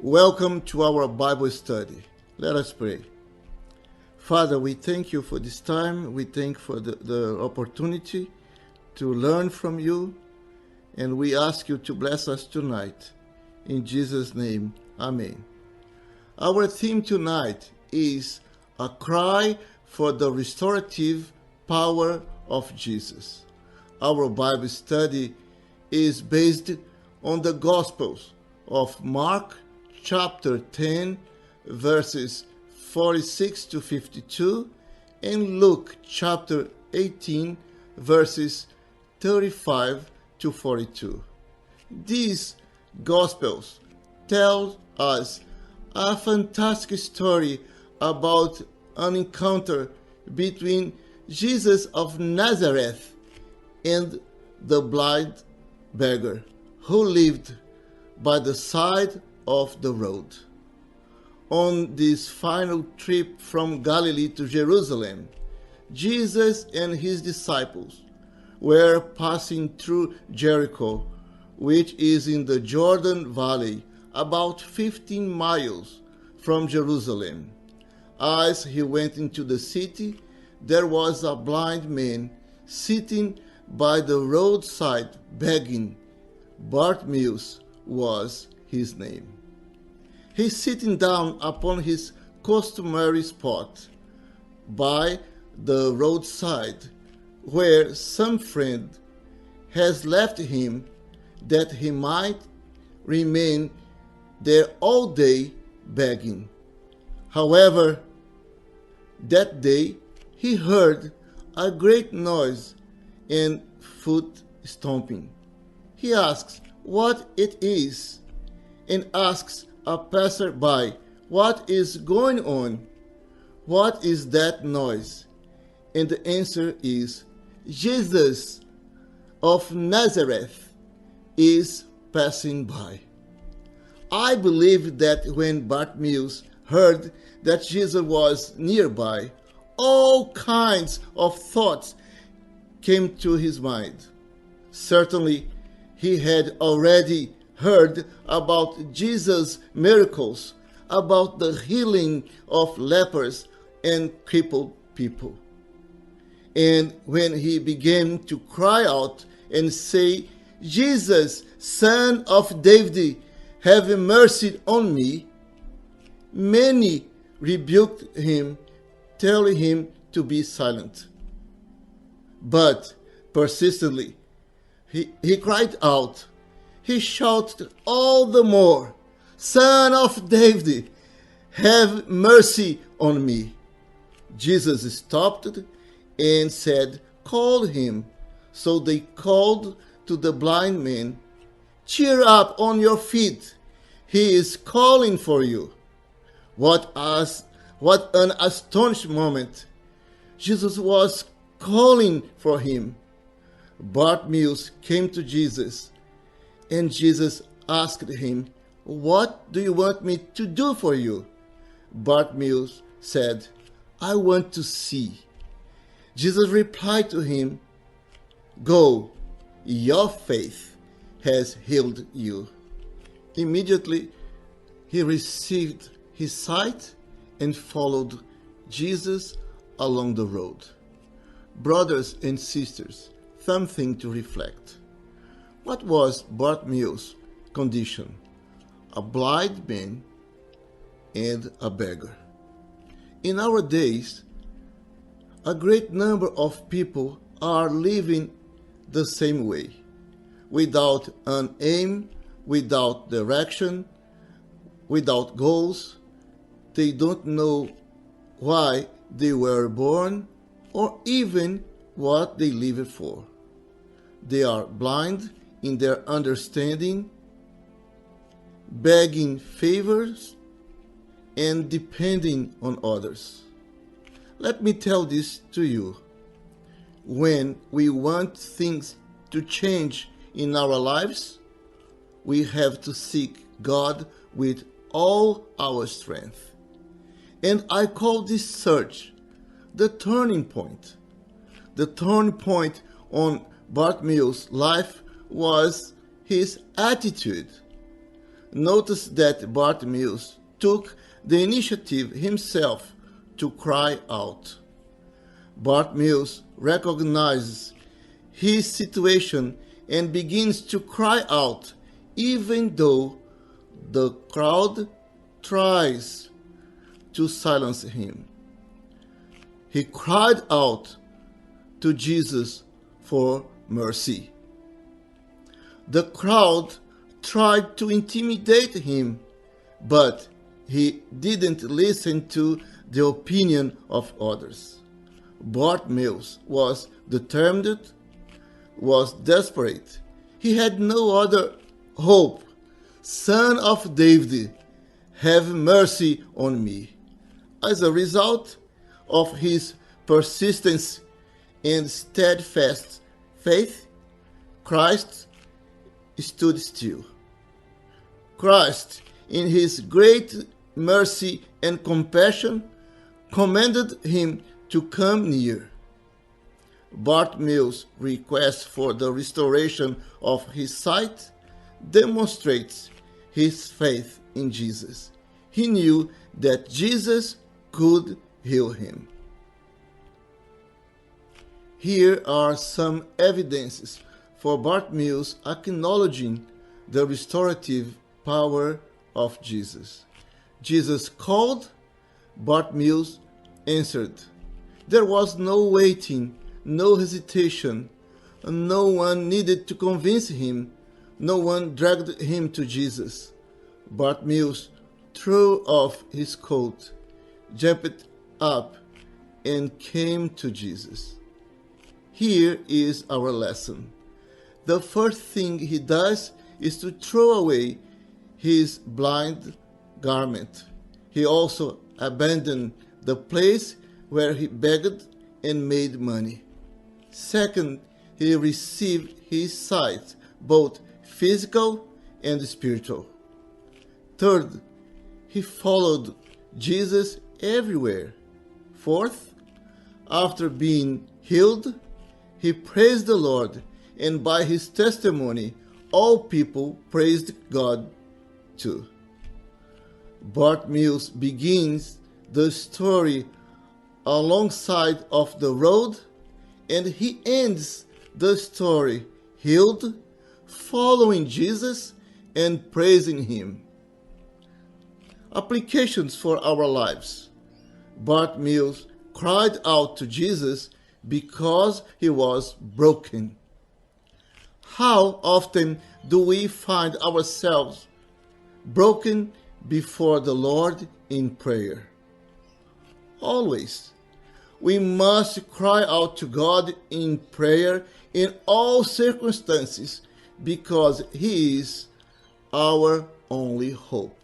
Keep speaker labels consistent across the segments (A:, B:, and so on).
A: Welcome to our Bible study. Let us pray. Father, we thank you for this time. We thank for the opportunity to learn from you. And we ask you to bless us tonight. In Jesus' name, Amen. Our theme tonight is a cry for the restorative power of Jesus. Our Bible study is based on the Gospels of Mark chapter 10, verses 46 to 52, and Luke chapter 18, verses 35 to 42. These Gospels tell us a fantastic story about an encounter between Jesus of Nazareth and the blind beggar who lived by the side of the road. On this final trip from Galilee to Jerusalem, Jesus and his disciples were passing through Jericho, which is in the Jordan Valley, about 15 miles from Jerusalem. As he went into the city, there was a blind man sitting by the roadside begging. Bartimaeus was his name. He's sitting down upon his customary spot by the roadside where some friend has left him that he might remain there all day begging. However, that day he heard a great noise and foot stomping. He asks what it is and asks a passerby, "What is going on? What is that noise?" And the answer is, Jesus of Nazareth is passing by. I believe that when Bartimaeus heard that Jesus was nearby, all kinds of thoughts came to his mind. Certainly, he had already heard about Jesus' miracles, about the healing of lepers and crippled people. And when he began to cry out and say, "Jesus, Son of David, have mercy on me," many rebuked him, telling him to be silent. But persistently, he cried out. He shouted all the more, "Son of David, have mercy on me." Jesus stopped and said, "Call him." So they called to the blind man, "Cheer up on your feet. He is calling for you." What an astonishing moment. Jesus was calling for him. Bartimaeus came to Jesus, and Jesus asked him, "What do you want me to do for you?" Bartimaeus said, "I want to see." Jesus replied to him, "Go, your faith has healed you." Immediately, he received his sight and followed Jesus along the road. Brothers and sisters, something to reflect. What was Bartimaeus' condition? A blind man and a beggar. In our days, a great number of people are living the same way, without an aim, without direction, without goals. They don't know why they were born or even what they lived for. They are blind in their understanding, begging favors, and depending on others. Let me tell this to you. When we want things to change in our lives, we have to seek God with all our strength. And I call this search the turning point. The turning point on Bartimaeus' life was his attitude. notice that Bartimaeus took the initiative himself to cry out. Bartimaeus recognizes his situation and begins to cry out, even though the crowd tries to silence him. He cried out to Jesus for mercy. The crowd tried to intimidate him, but he didn't listen to the opinion of others. Bartimaeus was determined, was desperate. He had no other hope. Son of David, have mercy on me. As a result of his persistence and steadfast faith, Christ stood still. Christ, in his great mercy and compassion, commanded him to come near. Bartimaeus' request for the restoration of his sight demonstrates his faith in Jesus. He knew that Jesus could heal him. Here are some evidences for Bartimaeus acknowledging the restorative power of Jesus. Jesus called, Bartimaeus answered. There was no waiting, no hesitation. No one needed to convince him. No one dragged him to Jesus. Bartimaeus threw off his coat, jumped up, and came to Jesus. Here is our lesson. The first thing he does is to throw away his blind garment. He also abandoned the place where he begged and made money. Second, he received his sight, both physical and spiritual. Third, he followed Jesus everywhere. Fourth, after being healed, he praised the Lord, and by his testimony, all people praised God too. Bartimaeus begins the story alongside of the road, and he ends the story healed, following Jesus and praising him. Applications for our lives. Bartimaeus cried out to Jesus because he was broken. How often do we find ourselves broken before the Lord in prayer? Always. We must cry out to God in prayer in all circumstances because He is our only hope.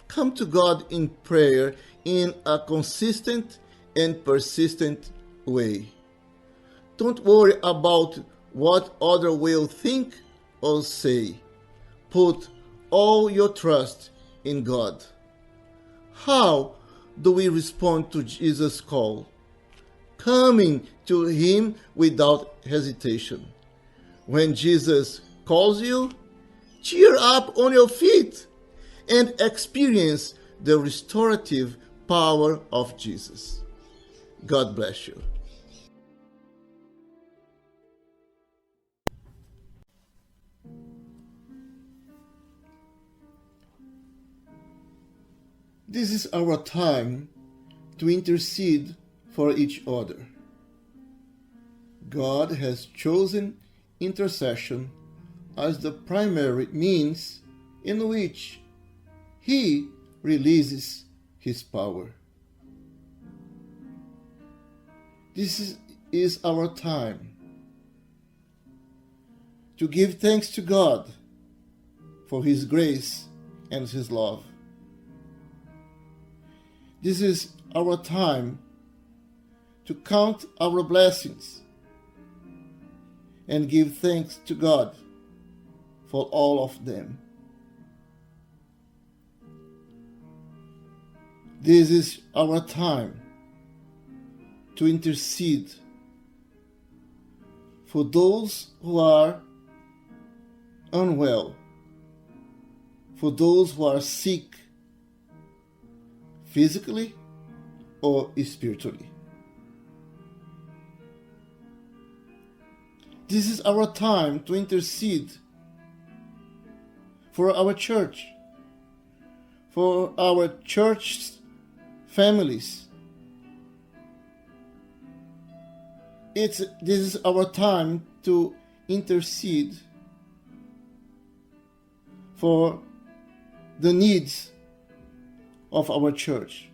A: Come to God in prayer in a consistent and persistent way. Don't worry about what others will think or say. Put all your trust in God. How do we respond to Jesus' call? Coming to Him without hesitation. When Jesus calls you, cheer up on your feet and experience the restorative power of Jesus. God bless you. This is our time to intercede for each other. God has chosen intercession as the primary means in which He releases His power. This is our time to give thanks to God for His grace and His love. This is our time to count our blessings and give thanks to God for all of them. This is our time to intercede for those who are unwell for those who are sick physically or spiritually. This is our time to intercede for our church, for our church families. This is our time to intercede for the needs of our church.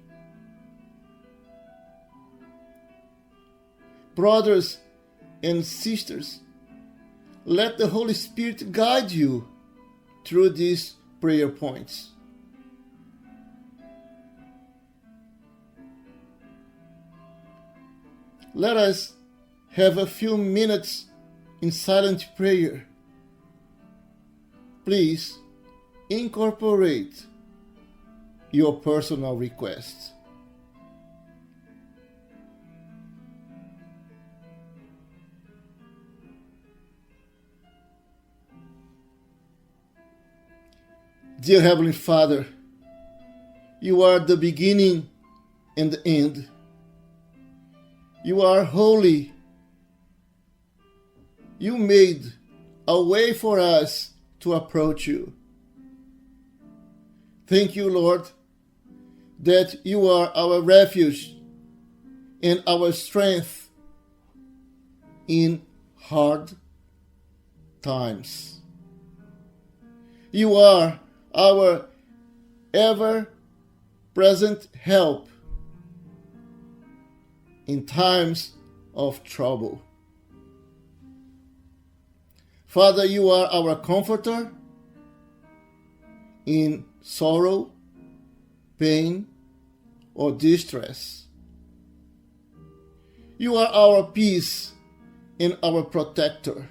A: Brothers and sisters, let the Holy Spirit guide you through these prayer points. Let us have a few minutes in silent prayer. Please incorporate your personal requests. Dear Heavenly Father, you are the beginning and the end. You are holy. You made a way for us to approach you. Thank you, Lord, that you are our refuge and our strength in hard times. You are our ever-present help in times of trouble. Father, you are our comforter in sorrow, pain, or distress. You are our peace and our protector.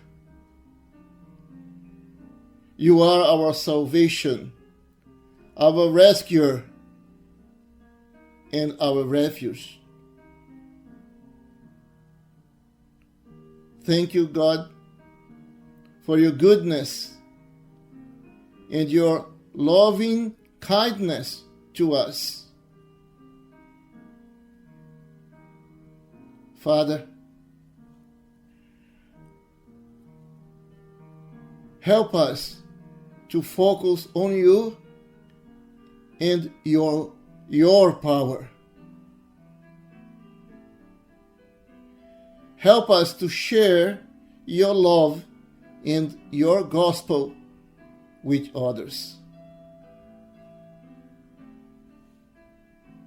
A: You are our salvation, our rescuer, and our refuge. Thank you, God, for your goodness and your loving kindness to us. Father, help us to focus on you and your power. Help us to share your love and your gospel with others.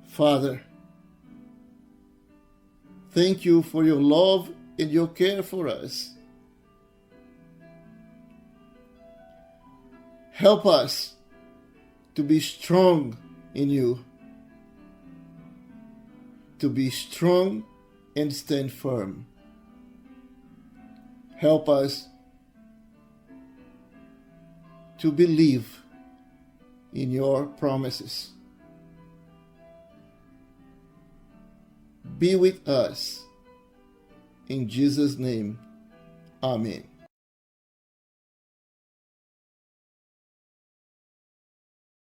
A: Father, thank you for your love and your care for us. Help us to be strong in you, to be strong and stand firm. Help us to believe in your promises. Be with us. In Jesus' name, Amen.